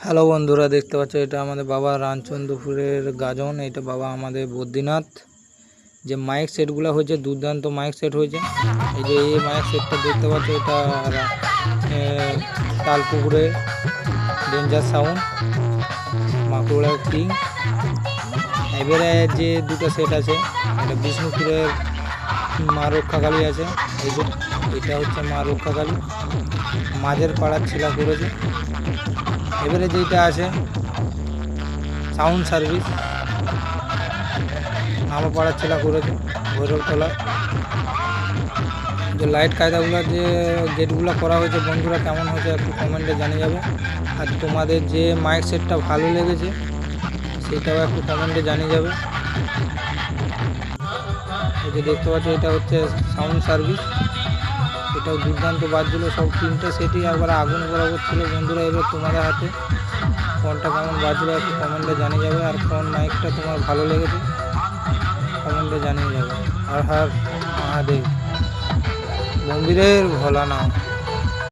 Hello বন্ধুরা, দেখতে পাচ্ছ এটা আমাদের বাবা রামচন্দ্রপুরের গাজন। এটা বাবা আমাদের বদ্রীনাথ। যে মাইক সেটগুলো হয়েছে, দুর্দান্ত মাইক সেট হয়েছে। এই যে এই মাইক সেটটা দেখতে পাচ্ছ, এটা তালপুকুরে ডেঞ্জার সাউন্ড, মাকুড়ার কিং। এবারে যে দুটো সেট আছে, এটা বিষ্ণুপুরের মা রক্ষাকালী আছে। এই যে এটা হচ্ছে মা রক্ষাকালী, মাঝের পাড়ার ছিলা করেছে। এবারে যেটা আছে সাউন্ড সার্ভিস, নামাপাড়ার ছেলা করেছে ভৈরবতলা। যে লাইট কায়দাগুলো, যে গেটগুলো করা হয়েছে বন্ধুরা, কেমন হয়েছে একটু কমেন্টে জানিয়ে যাবে। আর তোমাদের যে মাইক সেটটা ভালো লেগেছে সেটাও একটু কমেন্টে জানিয়ে যাবে। এই যে দেখতে পাচ্ছ এটা হচ্ছে সাউন্ড সার্ভিস, এটাও দুর্দান্ত বাজছিল। সব তিনটে সেটই একবার আগুন বরাবর ছিল বন্ধুরা। এবার তোমাদের হাতে কোনটা কেমন বাজছিল একটু কমেন্টে জানিয়ে যাবে। আর কোন মাইকটা তোমার ভালো লেগেছে কমেন্টে জানিয়ে যাবে। আর হর মহাদেব, মন্দিরের ভোলানাথ।